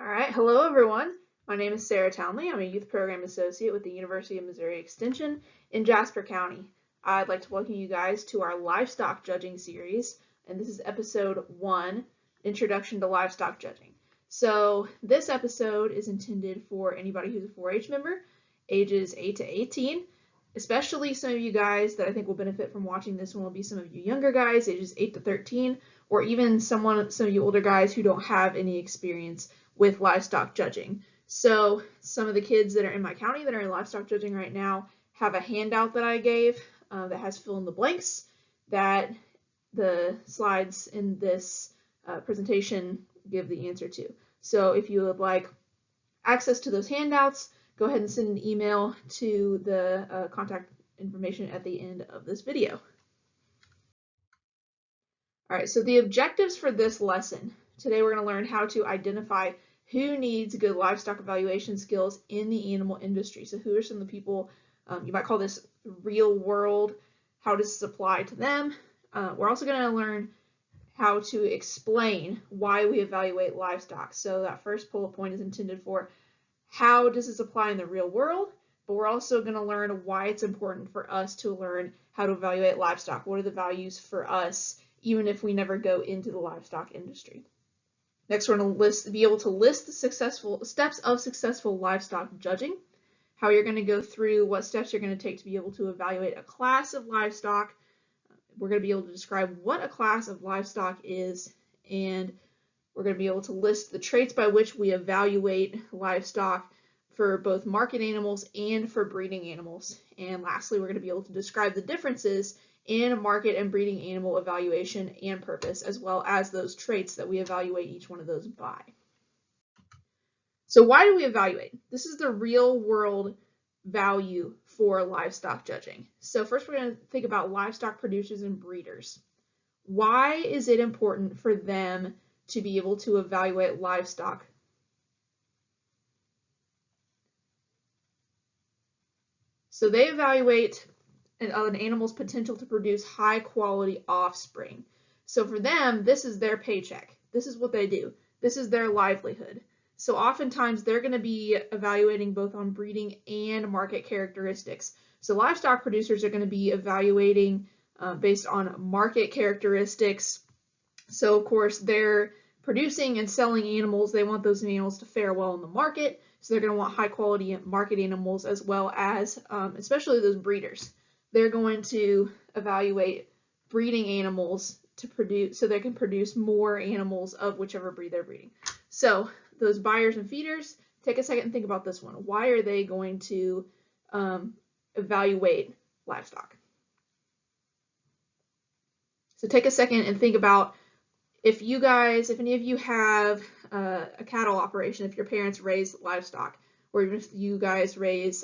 All right, hello everyone. My name is Sarah Townley. I'm a Youth Program Associate with the University of Missouri Extension in Jasper County. I'd like to welcome you guys to our livestock judging series, and this is episode 1, Introduction to Livestock Judging. So this episode is intended for anybody who's a 4-H member, ages 8 to 18, especially some of you guys that I think will benefit from watching this one will be some of you younger guys, ages 8 to 13, or even some of you older guys who don't have any experience with livestock judging. So some of the kids that are in my county that are in livestock judging right now have a handout that I gave that has fill in the blanks that the slides in this presentation give the answer to. So if you would like access to those handouts, go ahead and send an email to the contact information at the end of this video. All right, so the objectives for this lesson. Today we're going to learn how to identify who needs good livestock evaluation skills in the animal industry. So who are some of the people, you might call this real world, how does this apply to them? We're also going to learn how to explain why we evaluate livestock. So that first bullet point is intended for how does this apply in the real world, but we're also going to learn why it's important for us to learn how to evaluate livestock. What are the values for us, even if we never go into the livestock industry? Next, we're going to be able to list the steps of successful livestock judging, how you're going to go through what steps you're going to take to be able to evaluate a class of livestock. We're going to be able to describe what a class of livestock is, and we're going to be able to list the traits by which we evaluate livestock for both market animals and for breeding animals. And lastly, we're going to be able to describe the differences in market and breeding animal evaluation and purpose, as well as those traits that we evaluate each one of those by. So why do we evaluate? This is the real world value for livestock judging. So first we're going to think about livestock producers and breeders. Why is it important for them to be able to evaluate livestock? So they evaluate an animal's potential to produce high quality offspring. So for them, this is their paycheck. This is what they do. This is their livelihood. So oftentimes they're going to be evaluating both on breeding and market characteristics. So livestock producers are going to be evaluating based on market characteristics. So of course they're producing and selling animals. They want those animals to fare well in the market. So they're going to want high quality market animals, as well as especially those breeders. They're going to evaluate breeding animals to produce, so they can produce more animals of whichever breed they're breeding. So those buyers and feeders, take a second and think about this one. Why are they going to evaluate livestock? So take a second and think about if any of you have a cattle operation, if your parents raise livestock, or even if you guys raise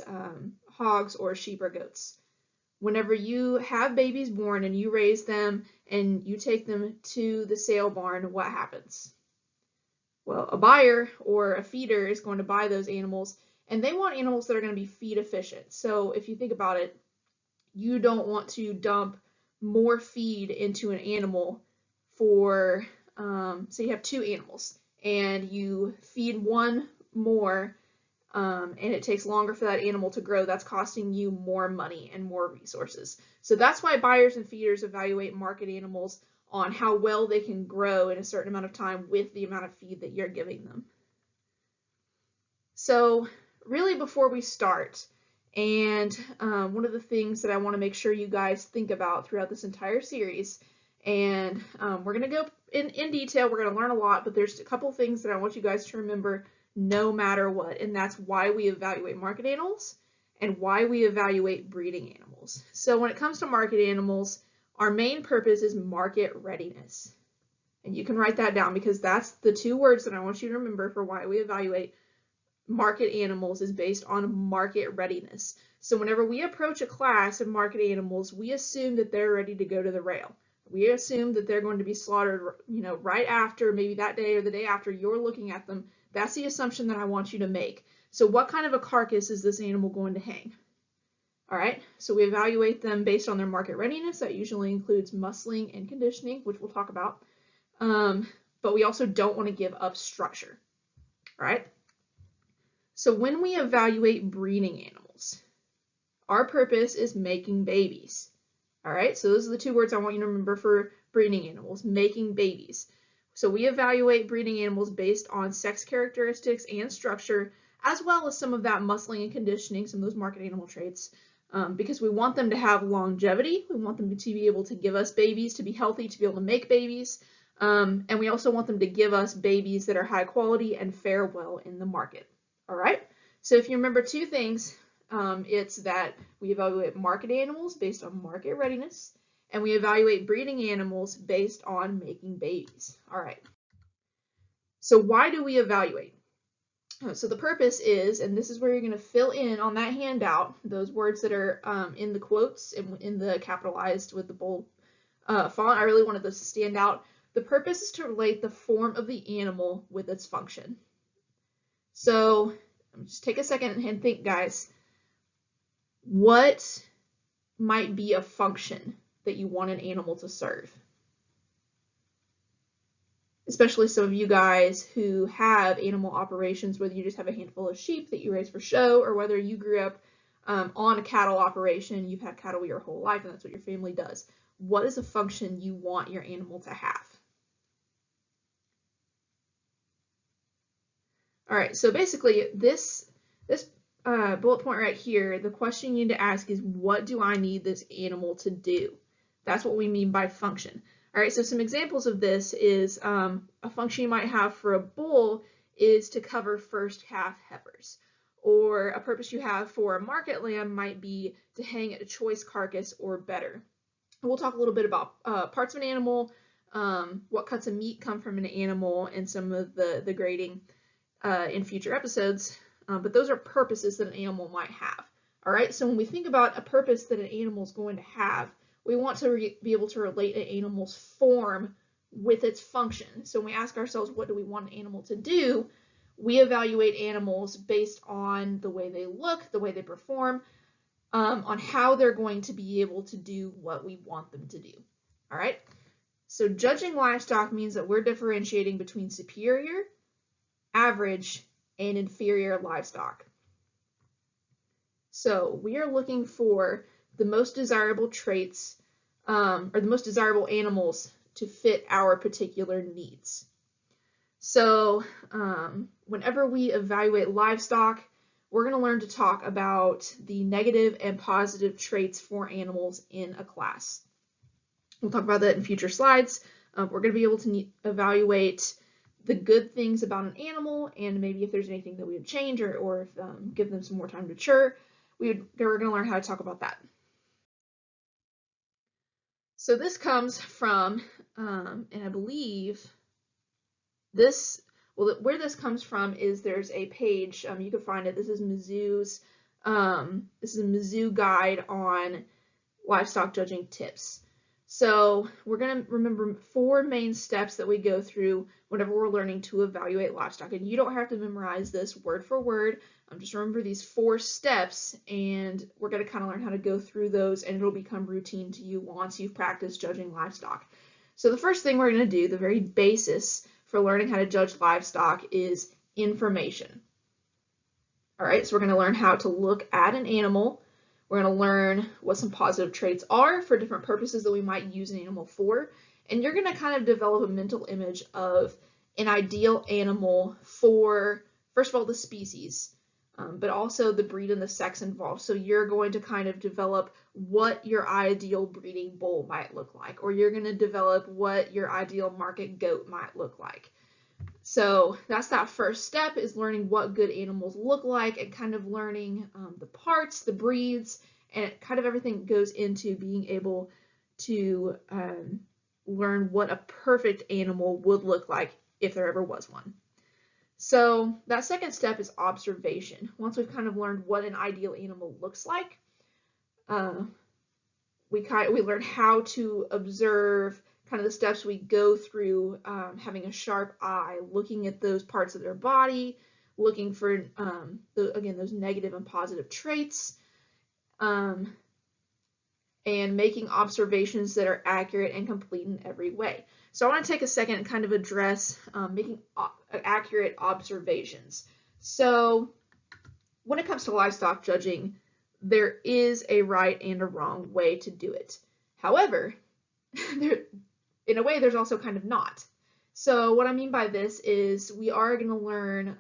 hogs or sheep or goats. Whenever you have babies born and you raise them and you take them to the sale barn, what happens? Well, a buyer or a feeder is going to buy those animals, and they want animals that are going to be feed efficient. So if you think about it, you don't want to dump more feed into an animal for, so you have 2 animals and you feed one more and it takes longer for that animal to grow. That's costing you more money and more resources. So that's why buyers and feeders evaluate market animals on how well they can grow in a certain amount of time with the amount of feed that you're giving them. So really, before we start, and one of the things that I want to make sure you guys think about throughout this entire series, and we're going to go in detail, we're going to learn a lot, but there's a couple things that I want you guys to remember no matter what, and that's why we evaluate market animals and why we evaluate breeding animals. So when it comes to market animals, our main purpose is market readiness. And you can write that down because that's the 2 words that I want you to remember for why we evaluate market animals is based on market readiness. So whenever we approach a class of market animals, we assume that they're ready to go to the rail. We assume that they're going to be slaughtered, right after, maybe that day or the day after you're looking at them. That's the assumption that I want you to make. So what kind of a carcass is this animal going to hang? All right, so we evaluate them based on their market readiness. That usually includes muscling and conditioning, which we'll talk about. But we also don't want to give up structure. All right. So when we evaluate breeding animals, our purpose is making babies. All right, so those are the two words I want you to remember for breeding animals, making babies. So we evaluate breeding animals based on sex characteristics and structure, as well as some of that muscling and conditioning, some of those market animal traits, because we want them to have longevity. We want them to be able to give us babies, to be healthy, to be able to make babies. And we also want them to give us babies that are high quality and fare well in the market. All right, so if you remember two things, it's that we evaluate market animals based on market readiness, and we evaluate breeding animals based on making babies. All right. So why do we evaluate? So the purpose is, and this is where you're going to fill in on that handout, those words that are in the quotes and in the capitalized with the bold font. I really wanted those to stand out. The purpose is to relate the form of the animal with its function. So just take a second and think, guys. What might be a function that you want an animal to serve? Especially some of you guys who have animal operations, whether you just have a handful of sheep that you raise for show, or whether you grew up on a cattle operation, you've had cattle your whole life, and that's what your family does. What is a function you want your animal to have? All right, so basically this bullet point right here, the question you need to ask is, what do I need this animal to do? That's what we mean by function. All right, so some examples of this is a function you might have for a bull is to cover first calf heifers, or a purpose you have for a market lamb might be to hang at a choice carcass or better. We'll talk a little bit about parts of an animal, what cuts of meat come from an animal, and some of the grading in future episodes. But those are purposes that an animal might have. All right, so when we think about a purpose that an animal is going to have, we want to be able to relate an animal's form with its function. So when we ask ourselves, what do we want an animal to do? We evaluate animals based on the way they look, the way they perform, on how they're going to be able to do what we want them to do. All right, so judging livestock means that we're differentiating between superior, average, and inferior livestock. So we are looking for the most desirable traits or the most desirable animals to fit our particular needs. So whenever we evaluate livestock, we're going to learn to talk about the negative and positive traits for animals in a class. We'll talk about that in future slides. We're going to be able to evaluate the good things about an animal, and maybe if there's anything that we would change or if, give them some more time to mature, we're going to learn how to talk about that. So this comes from, and I believe this, well, where this comes from is there's a page, you can find it, this is Mizzou's, this is a Mizzou guide on livestock judging tips. So we're going to remember 4 main steps that we go through whenever we're learning to evaluate livestock. And you don't have to memorize this word for word. Just remember these 4 steps, and we're going to kind of learn how to go through those, and it'll become routine to you once you've practiced judging livestock. So the first thing we're going to do, the very basis for learning how to judge livestock, is information. All right, so we're going to learn how to look at an animal. We're going to learn what some positive traits are for different purposes that we might use an animal for. And you're going to kind of develop a mental image of an ideal animal for, first of all, the species, but also the breed and the sex involved. So you're going to kind of develop what your ideal breeding bull might look like, or you're going to develop what your ideal market goat might look like. So that's that first step, is learning what good animals look like, and kind of learning the parts, the breeds, and kind of everything goes into being able to learn what a perfect animal would look like if there ever was one. So that second step is observation. Once we've kind of learned what an ideal animal looks like, we learn how to observe kind of the steps we go through, having a sharp eye, looking at those parts of their body, looking for, again, those negative and positive traits. And and making observations that are accurate and complete in every way. So I want to take a second and kind of address making accurate observations. So when it comes to livestock judging, there is a right and a wrong way to do it. However, in a way, there's also kind of not. So what I mean by this is we are going to learn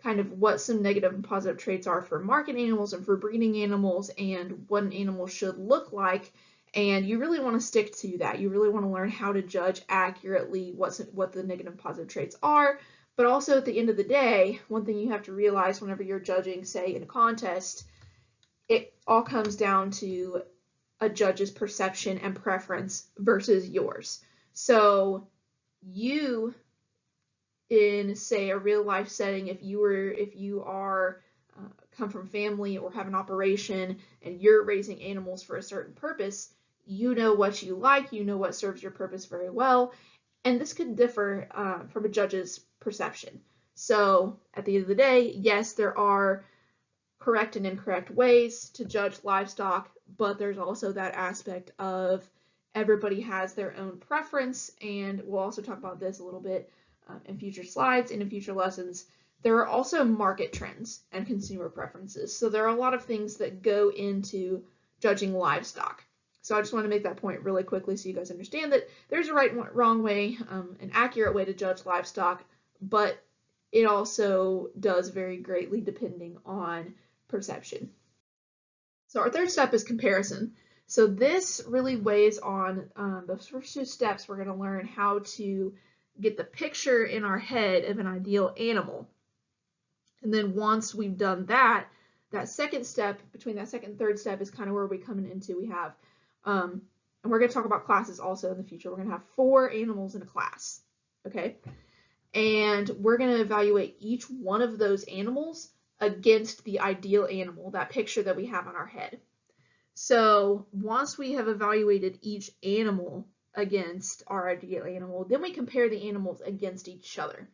kind of what some negative and positive traits are for market animals and for breeding animals, and what an animal should look like. And you really want to stick to that. You really want to learn how to judge accurately what the negative and positive traits are. But also at the end of the day, one thing you have to realize whenever you're judging, say in a contest, it all comes down to a judge's perception and preference versus yours. So you, in say a real life setting, if you are come from family or have an operation and you're raising animals for a certain purpose, you know what you like, you know what serves your purpose very well, and this could differ from a judge's perception. So at the end of the day, yes, there are correct and incorrect ways to judge livestock, but there's also that aspect of everybody has their own preference, and we'll also talk about this a little bit in future slides and in future lessons. There are also market trends and consumer preferences. So there are a lot of things that go into judging livestock. So I just want to make that point really quickly so you guys understand that there's a right and wrong way, an accurate way to judge livestock, but it also does vary greatly depending on perception. So our third step is comparison. So this really weighs on the first two steps. We're going to learn how to get the picture in our head of an ideal animal. And then once we've done that, that second step, between that second and third step, is kind of where we're coming into. We have, and we're going to talk about classes also in the future. We're going to have 4 animals in a class, okay? And we're going to evaluate each one of those animals against the ideal animal, that picture that we have on our head. So once we have evaluated each animal against our ideal animal, then we compare the animals against each other.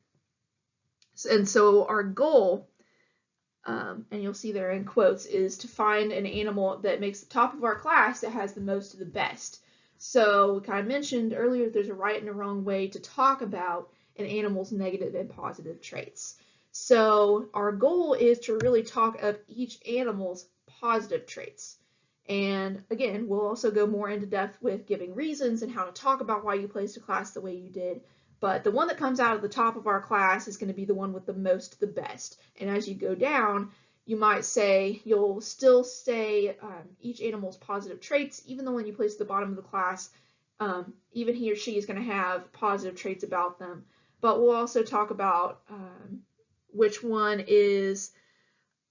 And so our goal, and you'll see there in quotes, is to find an animal that makes the top of our class that has the most of the best. So we kind of mentioned earlier, there's a right and a wrong way to talk about an animal's negative and positive traits. So our goal is to really talk of each animal's positive traits. And again, we'll also go more into depth with giving reasons and how to talk about why you placed a class the way you did. But the one that comes out of the top of our class is going to be the one with the most, the best. And as you go down, you might say, you'll still say each animal's positive traits, even the one you place at the bottom of the class, even he or she is going to have positive traits about them. But we'll also talk about which one is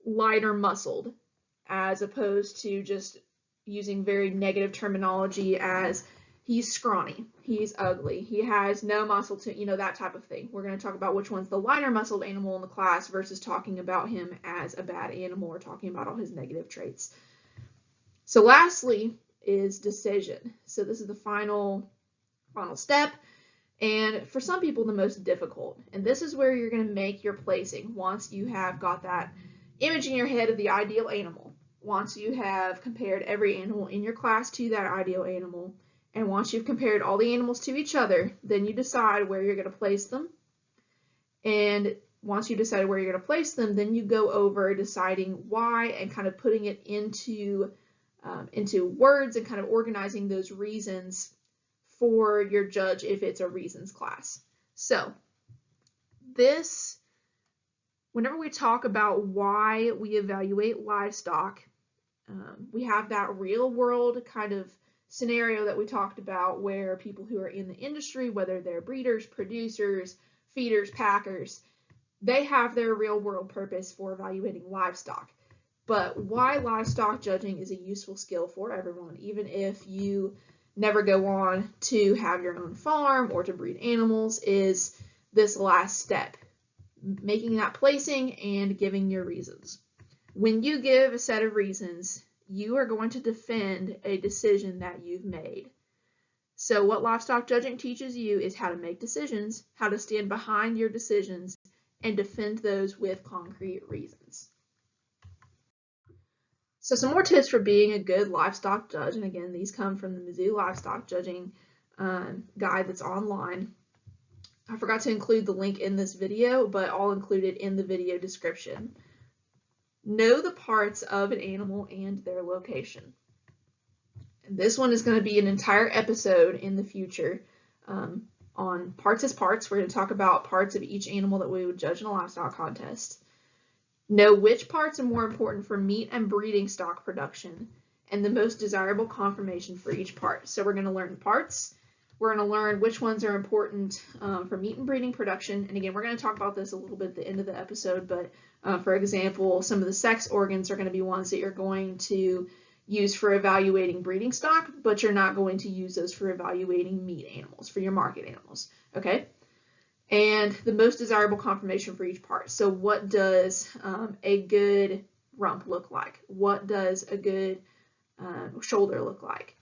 lighter muscled, as opposed to just using very negative terminology as he's scrawny, he's ugly, he has no muscle to, you know, that type of thing. We're going to talk about which one's the lighter muscled animal in the class versus talking about him as a bad animal or talking about all his negative traits. So lastly is decision. So this is the final step, and for some people the most difficult. And this is where you're going to make your placing once you have got that image in your head of the ideal animal. Once you have compared every animal in your class to that ideal animal, and once you've compared all the animals to each other, then you decide where you're going to place them. And once you decide where you're going to place them, then you go over deciding why and kind of putting it into words and kind of organizing those reasons for your judge if it's a reasons class. So whenever we talk about why we evaluate livestock, we have that real world kind of scenario that we talked about where people who are in the industry, whether they're breeders, producers, feeders, packers, they have their real world purpose for evaluating livestock. But why livestock judging is a useful skill for everyone, even if you never go on to have your own farm or to breed animals, is this last step, making that placing and giving your reasons. When you give a set of reasons, you are going to defend a decision that you've made. So what livestock judging teaches you is how to make decisions, how to stand behind your decisions, and defend those with concrete reasons. So some more tips for being a good livestock judge, and again, these come from the Mizzou Livestock Judging guide that's online. I forgot to include the link in this video, but I'll include it in the video description. Know the parts of an animal and their location. And this one is going to be an entire episode in the future on parts as parts. We're going to talk about parts of each animal that we would judge in a livestock contest. Know which parts are more important for meat and breeding stock production, and the most desirable conformation for each part. So we're going to learn parts. We're going to learn which ones are important for meat and breeding production. And again, we're going to talk about this a little bit at the end of the episode, but for example, some of the sex organs are going to be ones that you're going to use for evaluating breeding stock, but you're not going to use those for evaluating meat animals, for your market animals, okay? And the most desirable conformation for each part. So what does a good rump look like? What does a good shoulder look like?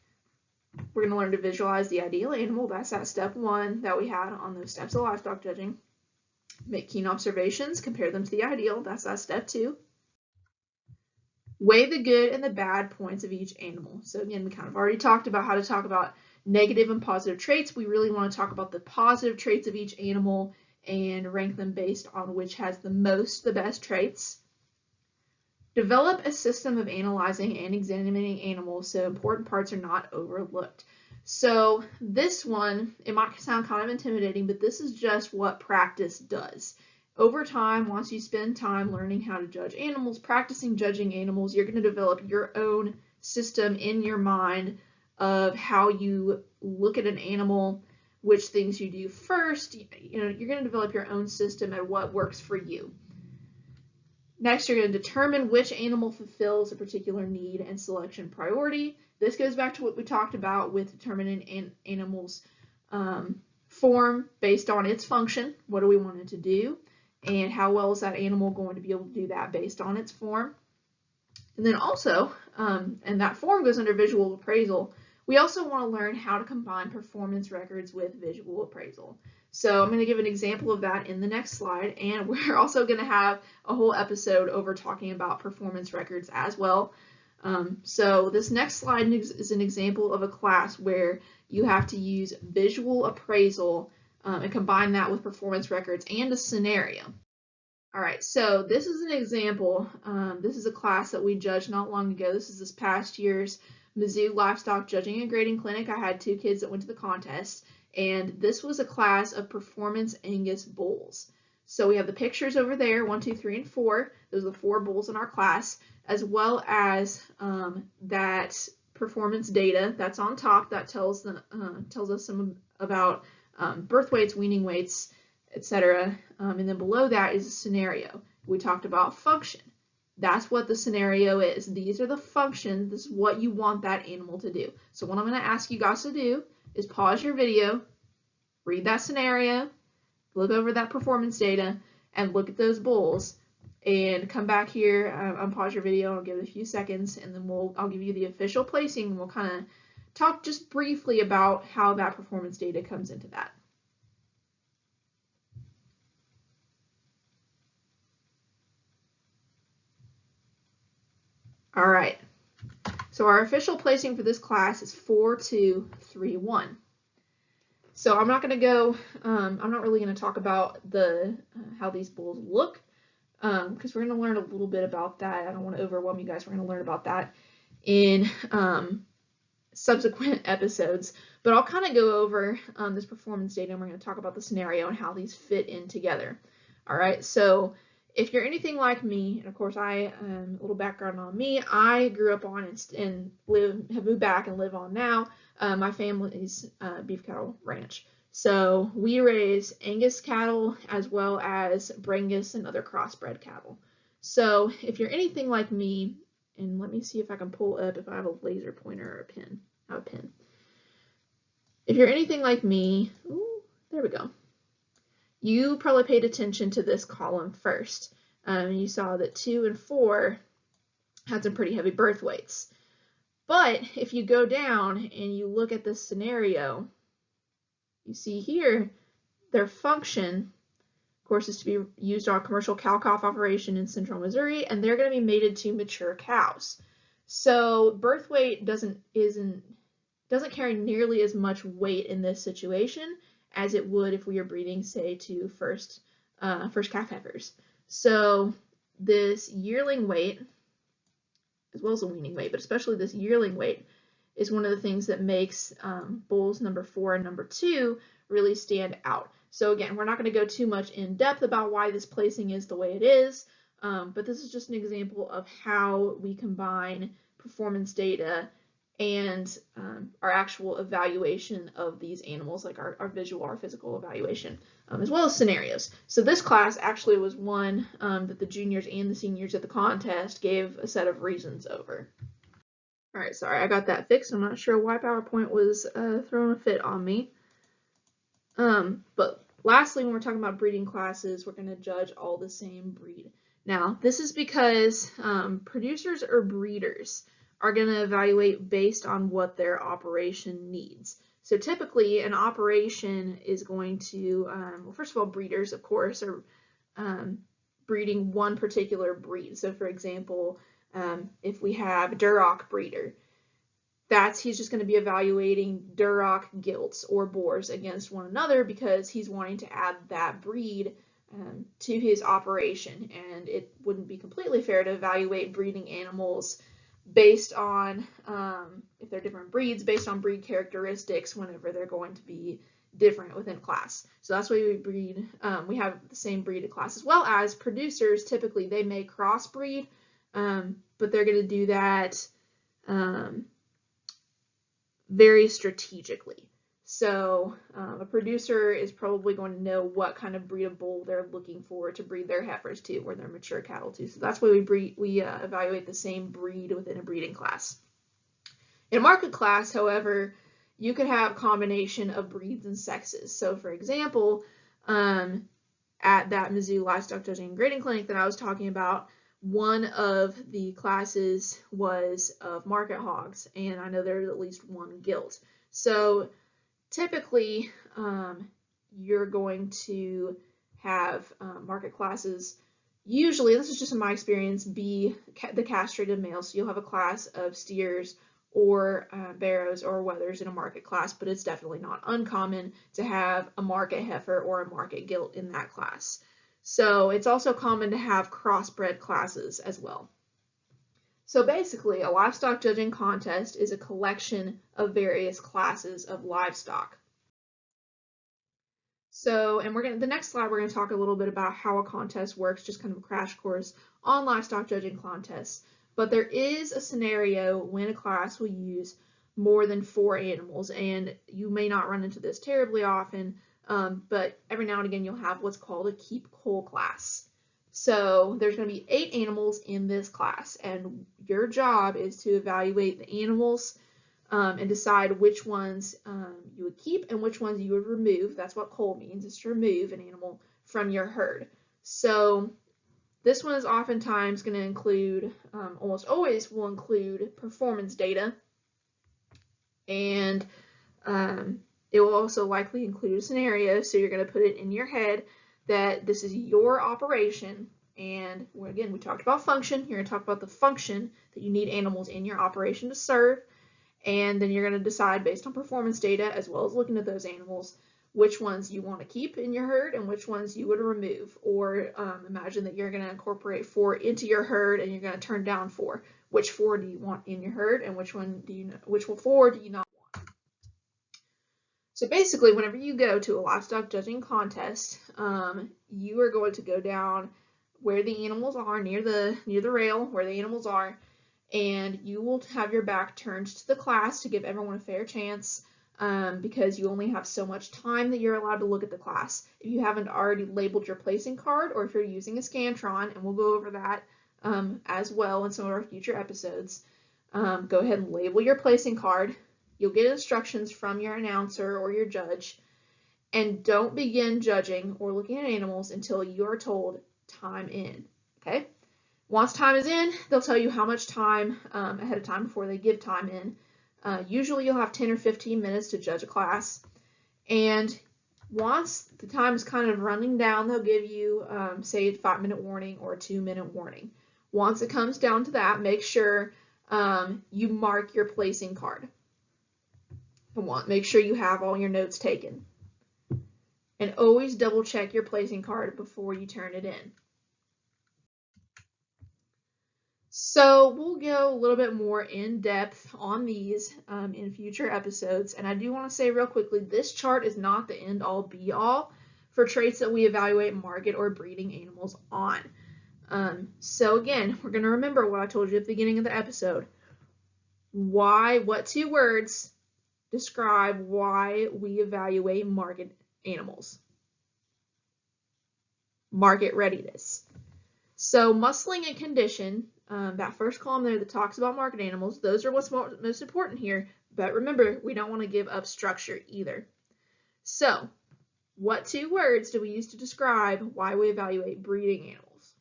We're going to learn to visualize the ideal animal. That's that step 1 that we had on those steps of livestock judging. Make keen observations, compare them to the ideal. That's that step 2. Weigh the good and the bad points of each animal. So again, we kind of already talked about how to talk about negative and positive traits. We really want to talk about the positive traits of each animal and rank them based on which has the best traits. Develop a system of analyzing and examining animals so important parts are not overlooked. So this one, it might sound kind of intimidating, but this is just what practice does. Over time, once you spend time learning how to judge animals, practicing judging animals, you're going to develop your own system in your mind of how you look at an animal, which things you do first. You're going to develop your own system and what works for you. Next, you're going to determine which animal fulfills a particular need and selection priority. This goes back to what we talked about with determining an animal's form based on its function. What do we want it to do? And how well is that animal going to be able to do that based on its form? And then also, and that form goes under visual appraisal, we also want to learn how to combine performance records with visual appraisal. So I'm going to give an example of that in the next slide, and we're also going to have a whole episode over talking about performance records as well. So this next slide is an example of a class where you have to use visual appraisal and combine that with performance records and a scenario. All right, so this is an example. This is a class that we judged not long ago. This is this past year's Mizzou Livestock Judging and Grading Clinic. I had 2 kids that went to the contest, and this was a class of performance Angus bulls. So we have the pictures over there, 1, 2, 3, and 4. Those are the 4 bulls in our class, as well as that performance data that's on top that tells us some about birth weights, weaning weights, etc. And then below that is a scenario. We talked about function. That's what the scenario is. These are the functions. This is what you want that animal to do. So what I'm going to ask you guys to do is pause your video, read that scenario, look over that performance data, and look at those bulls. And come back here, unpause your video, I'll give it a few seconds, and then I'll give you the official placing, and we'll kind of talk just briefly about how that performance data comes into that. All right, so our official placing for this class is 4, 2, 3, 1. So I'm not going to go, I'm not really going to talk about how these bulls look, because we're going to learn a little bit about that. I don't want to overwhelm you guys. We're going to learn about that in subsequent episodes, but I'll kind of go over this performance data, and we're going to talk about the scenario and how these fit in together. All right, so if you're anything like me, and of course a little background on me, I grew up on and have moved back and live on now my family's beef cattle ranch. So we raise Angus cattle as well as Brangus and other crossbred cattle. So if you're anything like me, and let me see if I can pull up if I have a laser pointer or a pen. I have a pen. If you're anything like me, ooh, there we go. You probably paid attention to this column first. You saw that 2 and 4 had some pretty heavy birth weights. But if you go down and you look at this scenario, you see here their function, of course, is to be used on a commercial cow-calf operation in central Missouri, and they're going to be mated to mature cows. So birth weight doesn't carry nearly as much weight in this situation as it would if we were breeding, say, to first calf heifers. So this yearling weight, as well as the weaning weight, but especially this yearling weight, is one of the things that makes bulls number 4 and number 2 really stand out. So again, we're not going to go too much in depth about why this placing is the way it is, but this is just an example of how we combine performance data and our actual evaluation of these animals, like our visual, our physical evaluation, as well as scenarios. So this class actually was one that the juniors and the seniors at the contest gave a set of reasons over. All right, sorry, I got that fixed. I'm not sure why PowerPoint was throwing a fit on me. But lastly, when we're talking about breeding classes, we're going to judge all the same breed. Now, this is because producers or breeders are going to evaluate based on what their operation needs. So typically, an operation is going to, well, first of all, breeders, of course, are breeding one particular breed. So for example, if we have Duroc breeder, he's just going to be evaluating Duroc gilts or boars against one another because he's wanting to add that breed to his operation. And it wouldn't be completely fair to evaluate breeding animals based on, if they're different breeds, based on breed characteristics whenever they're going to be different within class. So that's why we breed, we have the same breed of class, as well as producers. Typically they may crossbreed, but they're going to do that very strategically. So a producer is probably going to know what kind of breed of bull they're looking for to breed their heifers to, or their mature cattle to. So that's why we evaluate the same breed within a breeding class. In a market class, however, you could have a combination of breeds and sexes. So for example, at that Mizzou Livestock Judging and Grading Clinic that I was talking about, one of the classes was of market hogs, and I know there's at least one gilt. So typically, you're going to have market classes, usually, this is just in my experience, be the castrated males. So you'll have a class of steers or barrows or wethers in a market class, but it's definitely not uncommon to have a market heifer or a market gilt in that class. So it's also common to have crossbred classes as well. So basically, a livestock judging contest is a collection of various classes of livestock. So, and the next slide, we're going to talk a little bit about how a contest works, just kind of a crash course on livestock judging contests. But there is a scenario when a class will use more than 4 animals, and you may not run into this terribly often, but every now and again you'll have what's called a keep whole class. So there's going to be 8 animals in this class, and your job is to evaluate the animals and decide which ones you would keep and which ones you would remove. That's what cull means, is to remove an animal from your herd. So this one is oftentimes going to include, almost always will include performance data, and it will also likely include a scenario. So you're going to put it in your head that this is your operation, and again, we talked about function. You're going to talk about the function that you need animals in your operation to serve, and then you're going to decide based on performance data, as well as looking at those animals, which ones you want to keep in your herd and which ones you would remove. Or imagine that you're going to incorporate 4 into your herd and you're going to turn down 4. Which 4 do you want in your herd, and which 4 do you not want? So basically, whenever you go to a livestock judging contest, you are going to go down where the animals are, near the rail where the animals are, and you will have your back turned to the class to give everyone a fair chance, because you only have so much time that you're allowed to look at the class. If you haven't already labeled your placing card, or if you're using a Scantron, and we'll go over that as well in some of our future episodes, go ahead and label your placing card. You'll get instructions from your announcer or your judge, and don't begin judging or looking at animals until you're told time in, okay? Once time is in, they'll tell you how much time ahead of time before they give time in. Usually you'll have 10 or 15 minutes to judge a class, and once the time is kind of running down, they'll give you, say, a 5-minute warning or a 2-minute warning. Once it comes down to that, make sure you mark your placing card. Make sure you have all your notes taken. And always double check your placing card before you turn it in. So we'll go a little bit more in depth on these in future episodes. And I do want to say real quickly, this chart is not the end all be all for traits that we evaluate market or breeding animals on. So again, we're going to remember what I told you at the beginning of the episode. What 2 words describe why we evaluate market animals? Market readiness. So muscling and condition, that first column there that talks about market animals, those are what's most important here. But remember, we don't want to give up structure either. So what 2 words do we use to describe why we evaluate breeding animals?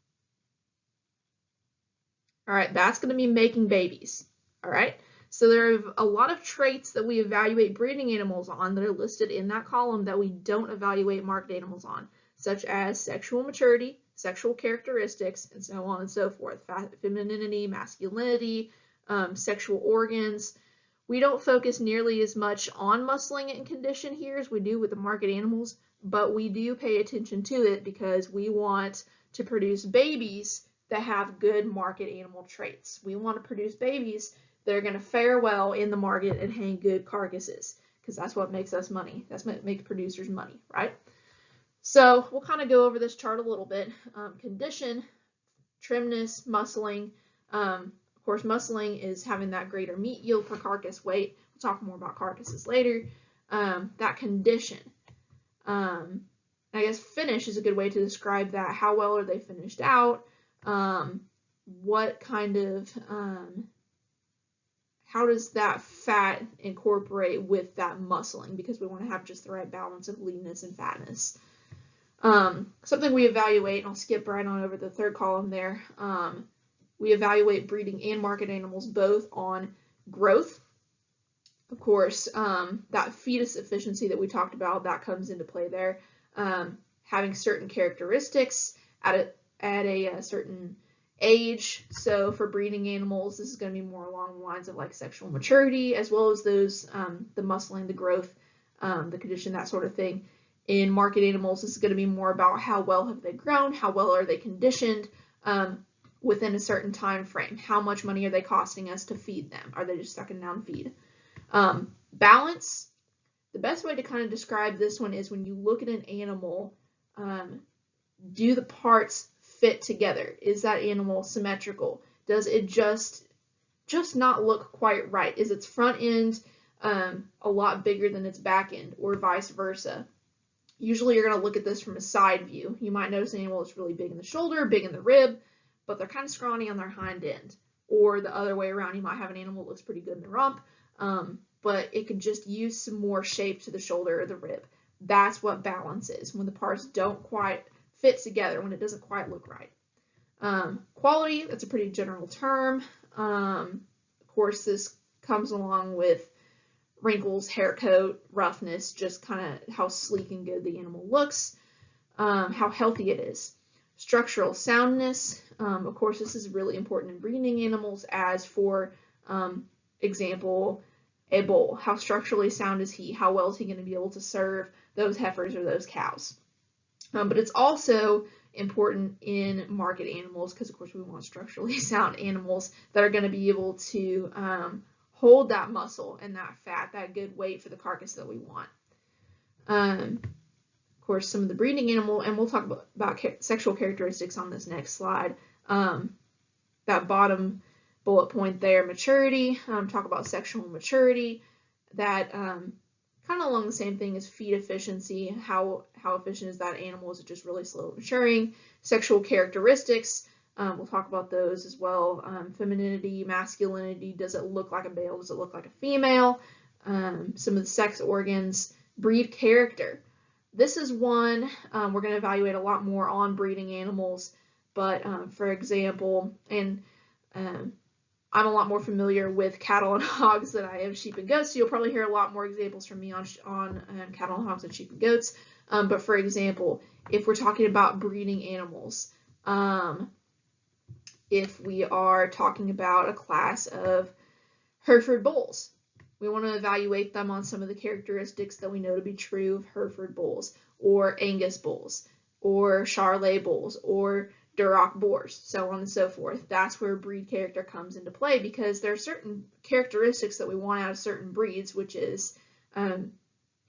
All right, that's going to be making babies. All right, so there are a lot of traits that we evaluate breeding animals on that are listed in that column that we don't evaluate market animals on, such as sexual maturity, sexual characteristics, and so on and so forth. Femininity, masculinity, sexual organs. We don't focus nearly as much on muscling and condition here as we do with the market animals, but we do pay attention to it because we want to produce babies that have good market animal traits. We want to produce babies that are going to fare well in the market and hang good carcasses, because that's what makes us money. That's what makes producers money, right? So we'll kind of go over this chart a little bit. Condition, trimness, muscling. Of course, muscling is having that greater meat yield per carcass weight. We'll talk more about carcasses later. That condition. I guess finish is a good way to describe that. How well are they finished out? What kind of, how does that fat incorporate with that muscling? Because we want to have just the right balance of leanness and fatness. Something we evaluate, and I'll skip right on over the 3rd column there. We evaluate breeding and market animals both on growth. Of course, that fetus efficiency that we talked about, that comes into play there. Having certain characteristics at a certain age. So for breeding animals, this is going to be more along the lines of like sexual maturity, as well as those, the muscling, the growth, the condition, that sort of thing. In market animals, this is going to be more about how well have they grown, how well are they conditioned within a certain time frame, how much money are they costing us to feed them, are they just sucking down feed. Balance, the best way to kind of describe this one is when you look at an animal, do the parts fit together? Is that animal symmetrical? Does it just not look quite right? Is its front end a lot bigger than its back end, or vice versa? Usually you're going to look at this from a side view. You might notice an animal is really big in the shoulder, big in the rib, but they're kind of scrawny on their hind end. Or the other way around, you might have an animal that looks pretty good in the rump, but it could just use some more shape to the shoulder or the rib. That's what balance is, when the parts don't quite fit together, when it doesn't quite look right. Quality, that's a pretty general term. Of course, this comes along with wrinkles, hair coat, roughness, just kind of how sleek and good the animal looks, how healthy it is. Structural soundness, of course, this is really important in breeding animals, as for example, a bull. How structurally sound is he? How well is he going to be able to serve those heifers or those cows? But it's also important in market animals because, of course, we want structurally sound animals that are going to be able to hold that muscle and that fat, that good weight for the carcass that we want. Of course, some of the breeding animal, and we'll talk about sexual characteristics on this next slide. That bottom bullet point there, maturity, talk about sexual maturity. That kind of along the same thing as feed efficiency. How efficient is that animal? Is it just really slow at maturing? Sexual characteristics. We'll talk about those as well. Femininity, masculinity, does it look like a male? Does it look like a female? Some of the sex organs, breed character. This is one we're going to evaluate a lot more on breeding animals, but for example, and I'm a lot more familiar with cattle and hogs than I am sheep and goats, so you'll probably hear a lot more examples from me on cattle and hogs and sheep and goats. But for example, if we're talking about breeding animals, if we are talking about a class of Hereford bulls. We want to evaluate them on some of the characteristics that we know to be true of Hereford bulls, or Angus bulls, or Charolais bulls, or Duroc boars, so on and so forth. That's where breed character comes into play, because there are certain characteristics that we want out of certain breeds, which is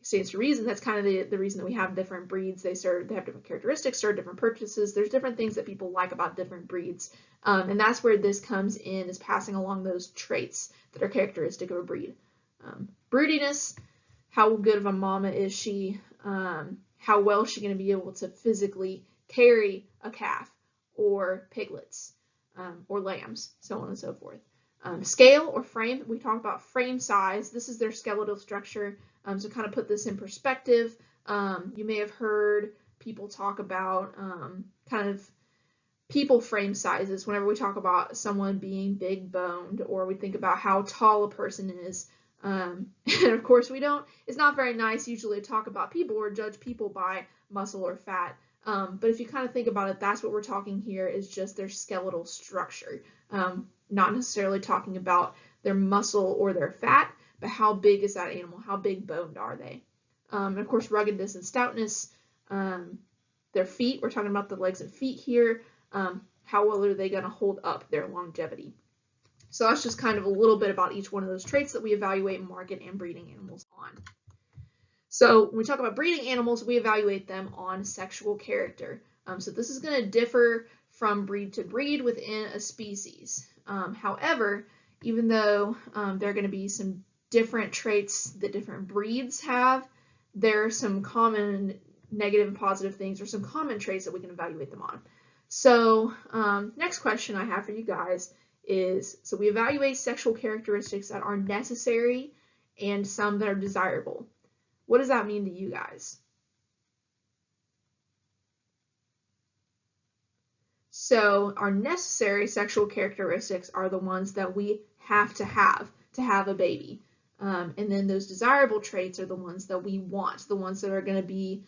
stands to reason. That's kind of the reason that we have different breeds. They have different characteristics, serve different purposes. There's different things that people like about different breeds, and that's where this comes in, is passing along those traits that are characteristic of a breed. Broodiness, how good of a mama is she? How well is she going to be able to physically carry a calf or piglets or lambs, so on and so forth. Scale or frame, we talk about frame size. This is their skeletal structure. So kind of put this in perspective, you may have heard people talk about kind of people frame sizes whenever we talk about someone being big boned, or we think about how tall a person is. And of course it's not very nice usually to talk about people or judge people by muscle or fat. But if you kind of think about it, that's what we're talking here, is just their skeletal structure. Not necessarily talking about their muscle or their fat, but how big is that animal? How big boned are they? And of course, ruggedness and stoutness. Their feet, we're talking about the legs and feet here. How well are they going to hold up their longevity? So that's just kind of a little bit about each one of those traits that we evaluate market and breeding animals on. So when we talk about breeding animals, we evaluate them on sexual character. So this is going to differ from breed to breed within a species. However, even though there are going to be some different traits that different breeds have, there are some common negative and positive things, or some common traits that we can evaluate them on. So next question I have for you guys is, so we evaluate sexual characteristics that are necessary and some that are desirable. What does that mean to you guys? So our necessary sexual characteristics are the ones that we have to have a baby. And then those desirable traits are the ones that we want, the ones that are going to be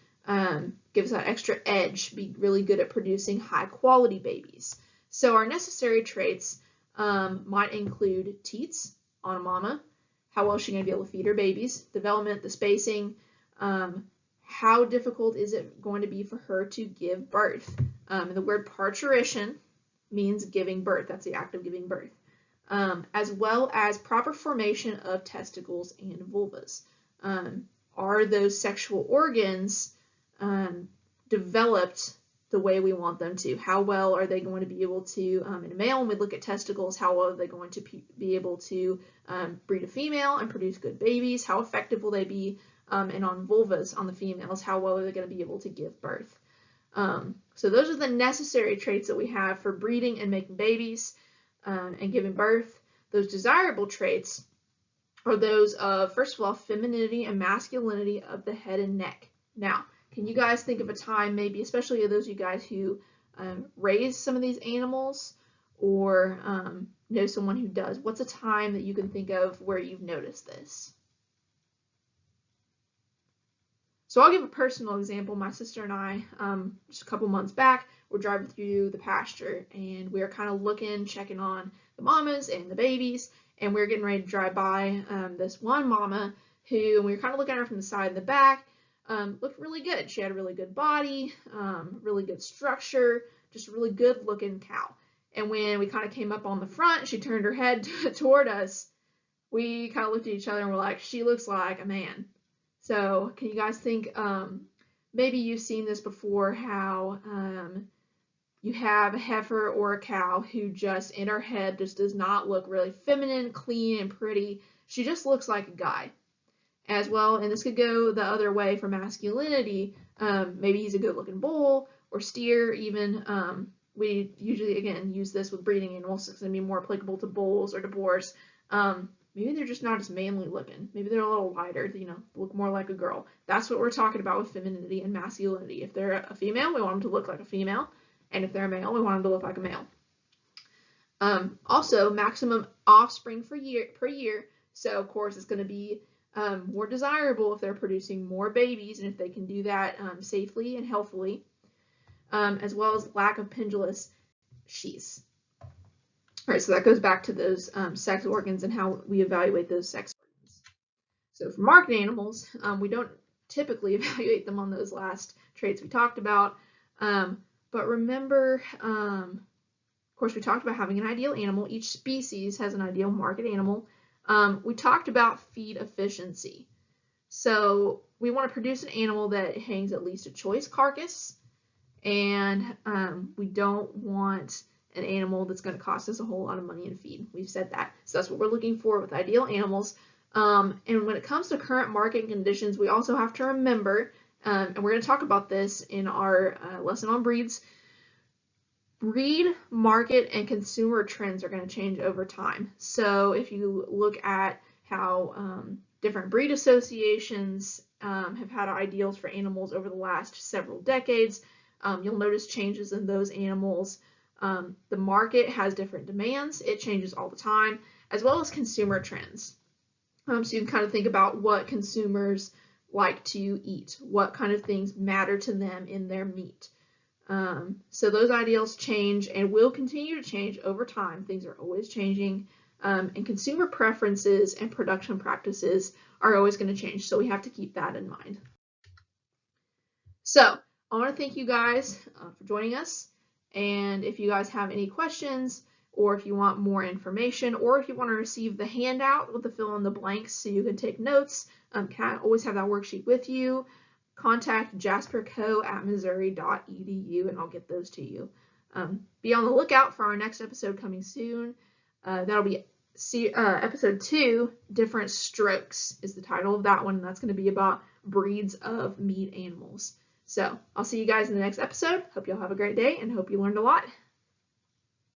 give us that extra edge, be really good at producing high quality babies. So our necessary traits might include teats on a mama, how well is she going to be able to feed her babies, development, the spacing, how difficult is it going to be for her to give birth. And the word parturition means giving birth. That's the act of giving birth. As well as proper formation of testicles and vulvas. Are those sexual organs developed the way we want them to? How well are they going to be able to, in a male, when we look at testicles, how well are they going to be able to breed a female and produce good babies? How effective will they be? And on vulvas, on the females, how well are they going to be able to give birth? So those are the necessary traits that we have for breeding and making babies and giving birth. Those desirable traits are those of, first of all, femininity and masculinity of the head and neck. Now, can you guys think of a time, maybe especially those of you guys who raise some of these animals, or know someone who does? What's a time that you can think of where you've noticed this? So I'll give a personal example. My sister and I, just a couple months back, were driving through the pasture, and we were kind of looking, checking on the mamas and the babies, and we were getting ready to drive by this one mama who, and we were kind of looking at her from the side and the back, looked really good. She had a really good body, really good structure, just a really good looking cow. And when we kind of came up on the front, she turned her head toward us. We kind of looked at each other and were like, she looks like a man. So can you guys think, maybe you've seen this before, how you have a heifer or a cow who just in her head just does not look really feminine, clean, and pretty. She just looks like a guy as well. And this could go the other way for masculinity. Maybe he's a good looking bull or steer even. We usually, again, use this with breeding animals. It's going to be more applicable to bulls or to boars. Maybe they're just not as manly looking. Maybe they're a little lighter, look more like a girl. That's what we're talking about with femininity and masculinity. If they're a female, we want them to look like a female. And if they're a male, we want them to look like a male. Also, maximum offspring per year. So, of course, it's going to be more desirable if they're producing more babies, and if they can do that safely and healthily, as well as lack of pendulous sheaths. All right, so that goes back to those sex organs and how we evaluate those sex organs. So for market animals, we don't typically evaluate them on those last traits we talked about. But remember, of course, we talked about having an ideal animal. Each species has an ideal market animal. We talked about feed efficiency. So we want to produce an animal that hangs at least a choice carcass, and we don't want an animal that's going to cost us a whole lot of money in feed. We've said that. So that's what we're looking for with ideal animals. And when it comes to current market conditions, we also have to remember, and we're going to talk about this in our lesson on breeds, breed, market, and consumer trends are going to change over time. So if you look at how different breed associations have had ideals for animals over the last several decades, you'll notice changes in those animals. The market has different demands. It changes all the time, as well as consumer trends. So you can kind of think about what consumers like to eat, what kind of things matter to them in their meat. So those ideals change and will continue to change over time. Things are always changing, and consumer preferences and production practices are always going to change. So we have to keep that in mind. So I want to thank you guys for joining us. And if you guys have any questions, or if you want more information, or if you want to receive the handout with the fill in the blanks so you can take notes, can always have that worksheet with you. Contact jasperco@missouri.edu and I'll get those to you. Be on the lookout for our next episode coming soon. That'll be episode 2, Different Strokes is the title of that one. That's going to be about breeds of meat animals. So I'll see you guys in the next episode. Hope you'll have a great day and hope you learned a lot.